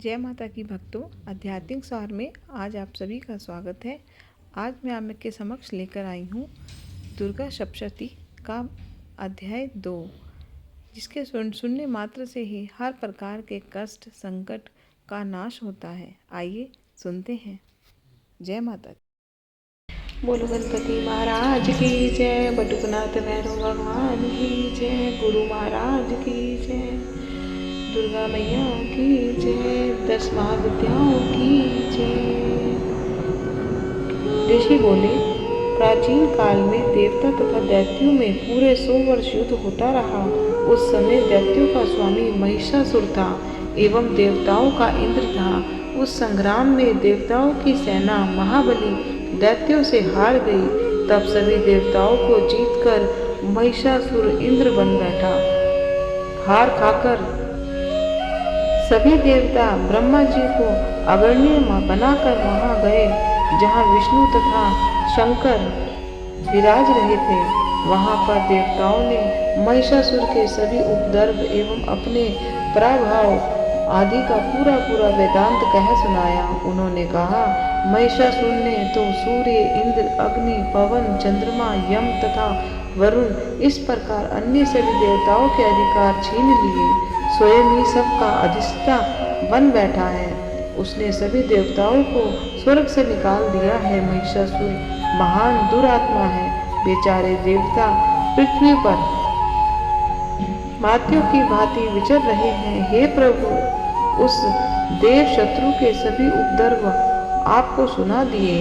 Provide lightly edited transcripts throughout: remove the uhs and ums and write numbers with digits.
जय माता की भक्तों, आध्यात्मिक सार में आज आप सभी का स्वागत है। आज मैं आपके समक्ष लेकर आई हूँ दुर्गा सप्तशती का अध्याय 2, जिसके सुनने मात्र से ही हर प्रकार के कष्ट संकट का नाश होता है। आइए सुनते हैं। जय माता दी। बोलो गणपति महाराज की जय, बटुकनाथ भैरव भगवान की जय, गुरु महाराज की जय, दुर्गा मैया की जय, 10 महाविद्याओं की जय। ऋषि बोले, प्राचीन काल में देवता तथा दैत्यों में पूरे 100 वर्ष युद्ध होता रहा। उस समय दैत्यों का स्वामी महिषासुर था एवं देवताओं का इंद्र था। उस संग्राम में देवताओं की सेना महाबली दैत्यों से हार गई। तब सभी देवताओं को जीतकर महिषासुर इंद्र बन बैठा। हार खाकर सभी देवता ब्रह्मा जी को अग्रणीय बनाकर वहां गए जहां विष्णु तथा शंकर विराज रहे थे। वहां पर देवताओं ने महिषासुर के सभी उपद्रव एवं अपने पराभव आदि का पूरा वेदांत कह सुनाया। उन्होंने कहा, महिषासुर ने तो सूर्य, इंद्र, अग्नि, पवन, चंद्रमा, यम तथा वरुण इस प्रकार अन्य सभी देवताओं के अधिकार छीन लिए। स्वयं ही सबका अधिष्ठा बन बैठा है। उसने सभी देवताओं को स्वर्ग से निकाल दिया है। महिषासुर महान दुरात्मा है। बेचारे देवता पृथ्वी पर मातियों की भांति विचर रहे हैं। हे प्रभु, उस देव शत्रु के सभी उपद्रव आपको सुना दिए।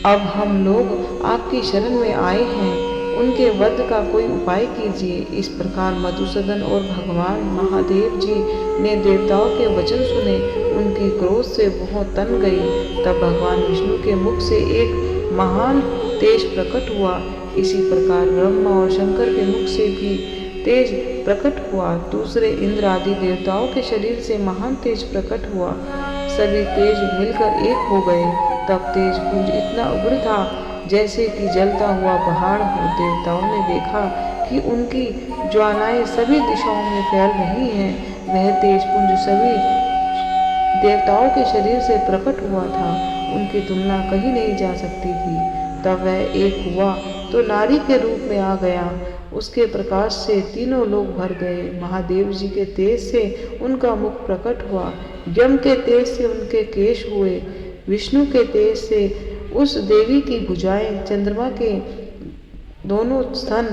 अब हम लोग आपकी शरण में आए हैं, उनके वध का कोई उपाय कीजिए। इस प्रकार मधुसूदन और भगवान महादेव जी ने देवताओं के वचन सुने। उनकी क्रोध से वह तन गई। तब भगवान विष्णु के मुख से एक महान तेज प्रकट हुआ। इसी प्रकार ब्रह्मा और शंकर के मुख से भी तेज प्रकट हुआ। दूसरे इंद्र आदि देवताओं के शरीर से महान तेज प्रकट हुआ। सभी तेज मिलकर एक हो गए। तब तेज पुंज इतना उग्र था जैसे कि जलता हुआ पहाड़ हो। देवताओं ने देखा कि उनकी ज्वालाएं सभी दिशाओं में फैल रही हैं। वह तेज पुंज सभी देवताओं के शरीर से प्रकट हुआ था। उनकी तुलना कहीं नहीं जा सकती थी। तब वह एक हुआ तो नारी के रूप में आ गया। उसके प्रकाश से तीनों लोग भर गए। महादेव जी के तेज से उनका मुख प्रकट हुआ। यम के तेज से उनके केश हुए। विष्णु के तेज से उस देवी की भुजाएं, चंद्रमा के दोनों स्तन,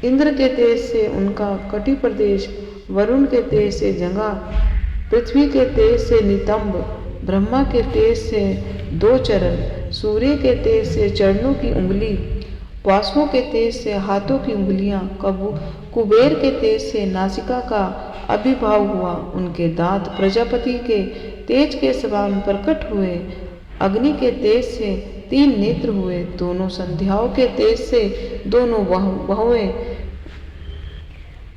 इंद्र के तेज से उनका कटी प्रदेश, वरुण के तेज से जंघा, पृथ्वी के तेज से नितंब, ब्रह्मा के तेज से 2 चरण, सूर्य के तेज से चरणों की उंगली, वासुओं के तेज से हाथों की उंगलियां, कुबेर के तेज से नासिका का आविर्भाव हुआ। उनके दांत प्रजापति के तेज के समान प्रकट हुए। अग्नि के तेज से 3 नेत्र हुए। दोनों संध्याओं के तेज से दोनों बहुएं,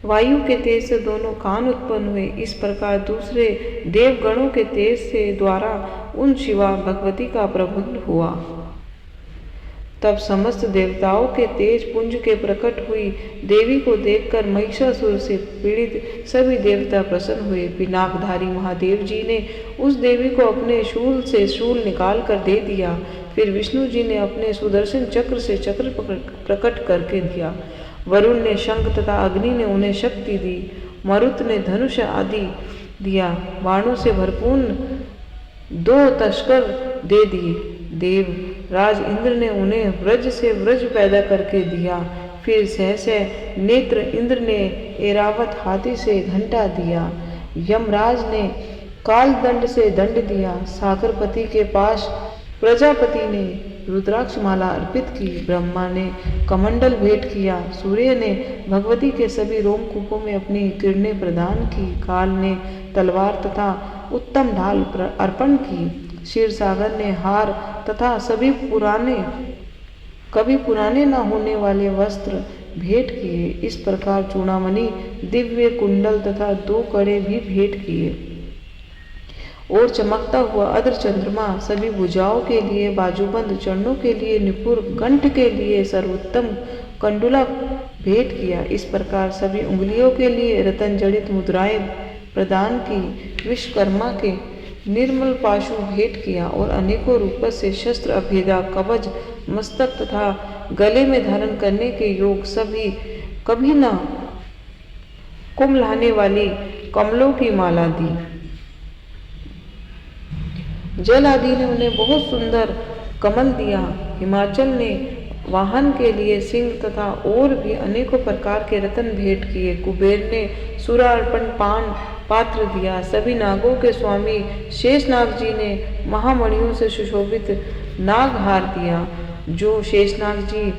वायु के तेज से दोनों कान उत्पन्न हुए। इस प्रकार दूसरे देवगणों के तेज से द्वारा उन शिवा भगवती का प्रबंध हुआ। तब समस्त देवताओं के तेज पुंज के प्रकट हुई देवी को देखकर महिषासुर से पीड़ित सभी देवता प्रसन्न हुए। पिनाकधारी महादेव जी ने उस देवी को अपने शूल से शूल निकाल कर दे दिया। फिर विष्णु जी ने अपने सुदर्शन चक्र से चक्र प्रकट करके दिया। वरुण ने शंख तथा अग्नि ने उन्हें शक्ति दी। मरुत ने धनुष आदि दिया। बाणों से भरपूर 2 तस्कर दे दिए। देव राज इंद्र ने उन्हें व्रज से व्रज पैदा करके दिया। फिर सहसह नेत्र इंद्र ने ऐरावत हाथी से घंटा दिया। यमराज ने काल दंड से दंड दिया। सागरपति के पास प्रजापति ने रुद्राक्ष माला अर्पित की। ब्रह्मा ने कमंडल भेंट किया। सूर्य ने भगवती के सभी रोमकूपों में अपनी किरणें प्रदान की। काल ने तलवार तथा उत्तम ढाल अर्पण की। क्षीर सागर ने हार तथा सभी कभी पुराने न होने वाले वस्त्र भेंट किए। इस प्रकार चूड़ामणि, दिव्य कुंडल तथा 2 कड़े भी भेंट किए। और चमकता हुआ अद्र चंद्रमा, सभी भुजाओं के लिए बाजूबंद, चरणों के लिए निपुर, कंठ के लिए सर्वोत्तम कंडुला भेंट किया। इस प्रकार सभी उंगलियों के लिए रतन जड़ित मुद्राएं प्रदान की। विश्वकर्मा के निर्मल पाशु भेंट किया और अनेकों रूप से शस्त्र अभेदा कवच मस्तक तथा गले में धारण करने के योग सभी कभी न कुम्हलाने वाली कमलों की माला दी। जल आदि ने उन्हें बहुत सुंदर कमल दिया। हिमाचल ने वाहन के लिए सिंह तथा और भी अनेकों प्रकार के रत्न भेंट किए। कुबेर ने सुरार्पण पान पात्र दिया। सभी नागों के स्वामी शेषनाग जी ने महामणियों से सुशोभित नागहार दिया। जो शेषनाग जी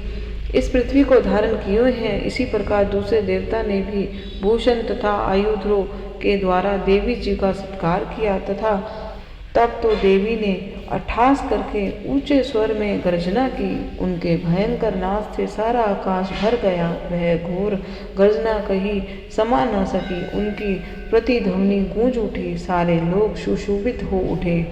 इस पृथ्वी को धारण किए हैं, इसी प्रकार दूसरे देवता ने भी भूषण तथा आयुधों के द्वारा देवी जी का सत्कार किया तथा तब तो देवी ने अट्ठास करके ऊंचे स्वर में गर्जना की। उनके भयंकर नाद से सारा आकाश भर गया। वह घोर गर्जना कहीं समा न सकी। उनकी प्रतिध्वनि गूंज उठी। सारे लोग सुशोभित हो उठे।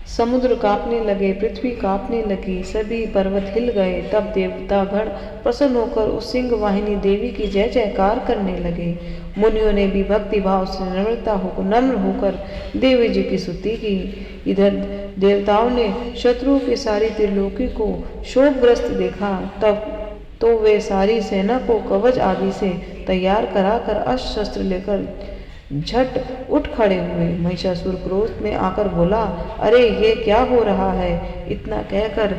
समुद्र कांपने लगे, पृथ्वी कांपने लगी, सभी पर्वत हिल गए। तब देवतागण प्रसन्न होकर उस सिंह वाहिनी देवी की जय जयकार करने लगे। मुनियों ने भी भक्ति भाव से नम्र होकर देवी जी की स्तुति की। इधर देवताओं ने शत्रुओं की सारी त्रिलोकी को शोकग्रस्त देखा। तब तो वे सारी सेना को कवच आदि से तैयार कराकर अस्त्र शस्त्र लेकर झट उठ खड़े हुए। महिषासुर क्रोध में आकर बोला, अरे ये क्या हो रहा है? इतना कहकर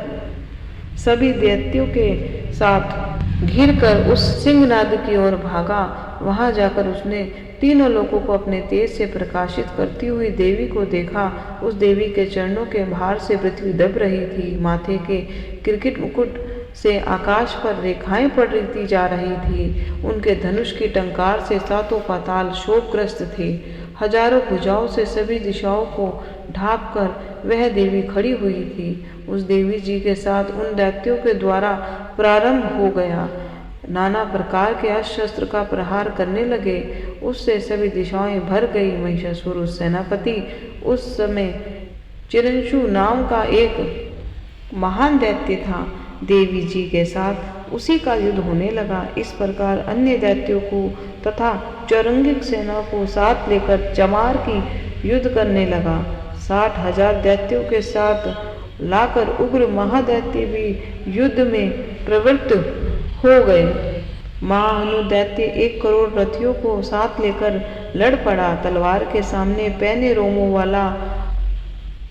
सभी दैत्यों के साथ घिरकर उस सिंहनाद की ओर भागा। वहां जाकर उसने तीनों लोगों को अपने तेज से प्रकाशित करती हुई देवी को देखा। उस देवी के चरणों के भार से पृथ्वी दब रही थी। माथे के किरकिट मुकुट से आकाश पर रेखाएं पड़ती जा रही थी। उनके धनुष की टंकार से सातों पाताल शोकग्रस्त थे। हजारों भुजाओं से सभी दिशाओं को ढांप कर वह देवी खड़ी हुई थी। उस देवी जी के साथ उन दैत्यों के द्वारा प्रारंभ हो गया। नाना प्रकार के अस्त्र शस्त्र का प्रहार करने लगे। उससे सभी दिशाएं भर गई। महिषासुर उस सेनापति उस समय चिरंशु नाम का एक महान दैत्य था। देवी जी के साथ उसी का युद्ध होने लगा। इस प्रकार अन्य दैत्यों को तथा चौरंगिक सेना को साथ लेकर चमार की युद्ध करने लगा। 60,000 दैत्यों के साथ लाकर उग्र महादैत्य भी युद्ध में प्रवृत्त हो गए। महानुदैत्य 1 करोड़ रथियों को साथ लेकर लड़ पड़ा। तलवार के सामने पैने रोमों वाला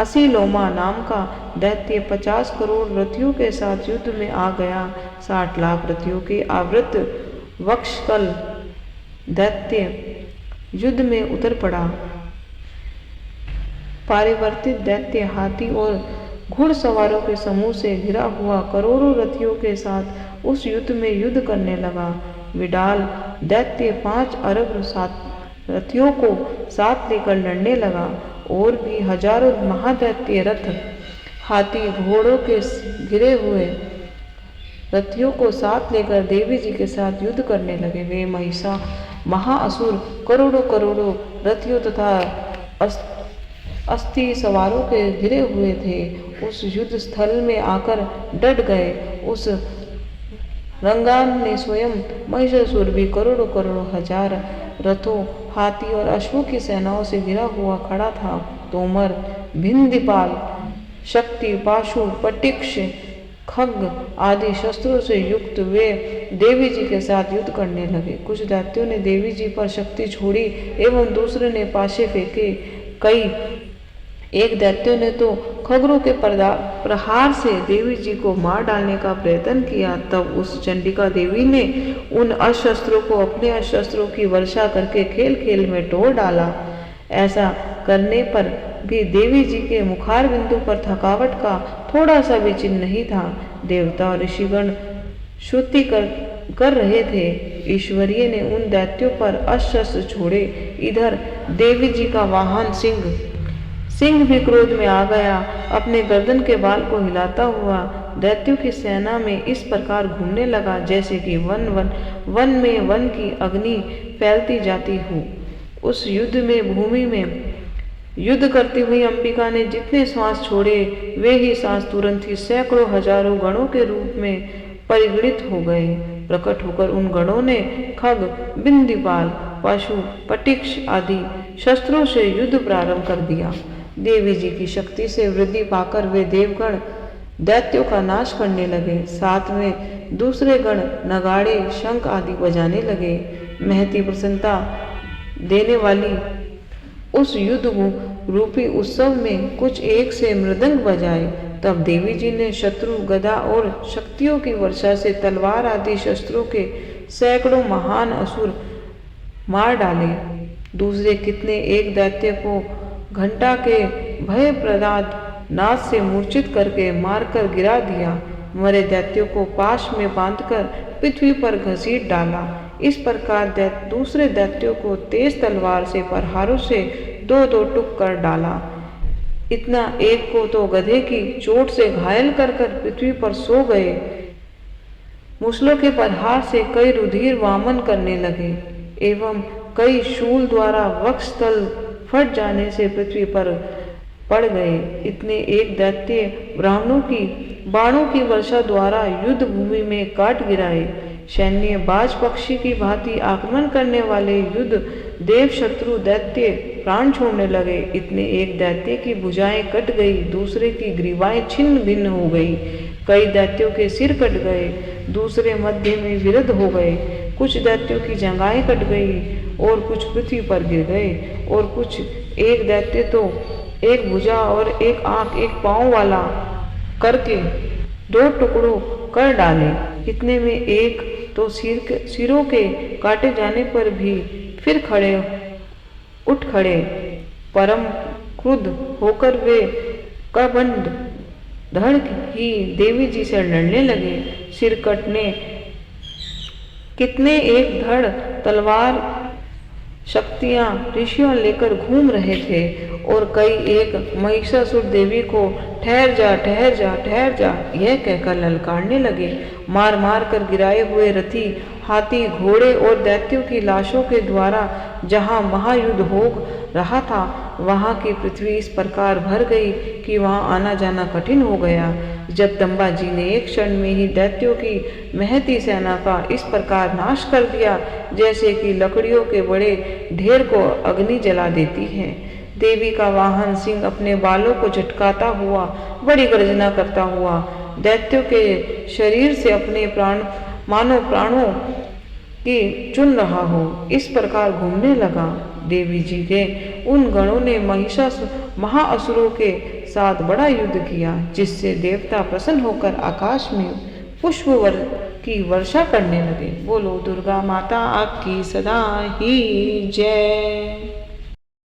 असीलोमा नाम का दैत्य 50 करोड़ रथियों के साथ युद्ध में आ गया। 60 लाख रथियों के आवृत वक्षकल दैत्य युद्ध में उतर पड़ा। परिवर्तित दैत्य हाथी और घुड़सवारों के समूह से घिरा हुआ करोड़ों रथियों के साथ उस युद्ध में युद्ध करने लगा। विडाल दैत्य 5 अरब रथियों को साथ लेकर लड़ने लगा। और भी हजारों महादैत्य रथ हाथी घोड़ों के घिरे हुए रथियों को साथ लेकर देवी जी के साथ युद्ध करने लगे। वे महाअसुर करोड़ों रथियों तथा अस्थि सवारों के घिरे हुए थे। उस युद्ध स्थल में आकर डट गए। उस रंगान ने स्वयं महिषासुर भी करोड़ों हजार रथों, हाथी और अश्वों की सेनाओं से घिरा हुआ खड़ा था। तोमर, भिंदीपाल, शक्ति, पाशु, पटिक्ष, खड्ग आदि शस्त्रों से युक्त वे देवी जी के साथ युद्ध करने लगे। कुछ दैत्यों ने देवी जी पर शक्ति छोड़ी एवं दूसरे ने पाशे फेंके। एक दैत्यों ने तो खगरों के प्रहार से देवी जी को मार डालने का प्रयत्न किया। तब उस चंडिका देवी ने उन अशस्त्रों को अपने अशस्त्रों की वर्षा करके खेल खेल में तोड़ डाला। ऐसा करने पर भी देवी जी के मुखार बिंदु पर थकावट का थोड़ा सा भी चिन्ह नहीं था। देवता और ऋषिगण स्तुति कर रहे थे। ईश्वरीय ने उन दैत्यों पर अशस्त्र छोड़े। इधर देवी जी का वाहन सिंह भी क्रोध में आ गया। अपने गर्दन के बाल को हिलाता हुआ दैत्यों की सेना में इस प्रकार घूमने लगा जैसे कि वन में वन की अग्नि फैलती जाती हो। उस युद्ध में भूमि में युद्ध करती हुई अंबिका ने जितने श्वास छोड़े वे ही सांस तुरंत ही सैकड़ों हजारों गणों के रूप में परिगणित हो गए। प्रकट होकर उन गणों ने खग, बिंदीपाल, पशु, पटिक्ष आदि शस्त्रों से युद्ध प्रारंभ कर दिया। देवी जी की शक्ति से वृद्धि पाकर वे देवगण दैत्यों का नाश करने लगे। साथ में दूसरे गण नगाड़े शंख आदि बजाने लगे। महती प्रसन्नता देने वाली उस युद्ध रूपी उत्सव में कुछ एक से मृदंग बजाए। तब देवी जी ने शत्रु गदा और शक्तियों की वर्षा से तलवार आदि शस्त्रों के सैकड़ों महान असुर मार डाले। दूसरे कितने एक दैत्य को घंटा के भय प्रदाद नाद से मूर्छित करके मारकर गिरा दिया। मरे दैत्यों को पाश में बांधकर पृथ्वी पर घसीट डाला। इस प्रकार दूसरे दैत्यों को तेज तलवार से प्रहारों से दो दो टुक कर डाला। इतना एक को तो गधे की चोट से घायल कर कर पृथ्वी पर सो गए। मुसलों के प्रहार से कई रुधिर वामन करने लगे एवं कई शूल द्वारा वक्षस्थल फट जाने से पृथ्वी पर पड़ गए। इतने एक दैत्य ब्राह्मणों की बाणों की वर्षा द्वारा युद्ध भूमि में काट गिराए। सैन्य बाज पक्षी की भांति आक्रमण करने वाले युद्ध देव शत्रु दैत्य प्राण छोड़ने लगे। इतने एक दैत्य की भुजाएं कट गई, दूसरे की ग्रीवाएं छिन्न भिन्न हो गई। कई दैत्यों के सिर कट गए, दूसरे मध्य में विरुद्ध हो गए। कुछ दैत्यों की जंघाएं कट गई और कुछ पृथ्वी पर गिर गए। और कुछ एक दैत्य तो एक भुजा और एक आंख एक पांव वाला करके दो टुकड़ों कर डाले। इतने में एक तो सिरों के काटे जाने पर भी फिर उठ खड़े। परम क्रुद्ध होकर वे कबंध धड़ ही देवी जी से लड़ने लगे। सिर कटने कितने एक धड़ तलवार शक्तियां ऋषियों लेकर घूम रहे थे और कई एक महिषासुर देवी को ठहर जा ठहर जा ठहर जा यह कहकर ललकारने लगे। मार मार कर गिराए हुए रथी हाथी घोड़े और दैत्यों की लाशों के द्वारा जहाँ महायुद्ध हो रहा था वहाँ की पृथ्वी इस प्रकार भर गई कि वहाँ आना जाना कठिन हो गया। जगदम्बा जी ने एक क्षण में ही दैत्यों की महती सेना का इस प्रकार नाश कर दिया जैसे कि लकड़ियों के बड़े ढेर को अग्नि जला देती है। देवी का वाहन सिंह अपने बालों को झटकाता हुआ बड़ी गर्जना करता हुआ दैत्यों के शरीर से अपने मानव प्राणों की चुन रहा हो इस प्रकार घूमने लगा। देवी जी के उन गणों ने महाअसुरों के साथ बड़ा युद्ध किया जिससे देवता प्रसन्न होकर आकाश में पुष्प की वर्षा करने लगे। बोलो दुर्गा माता आपकी सदा ही जय।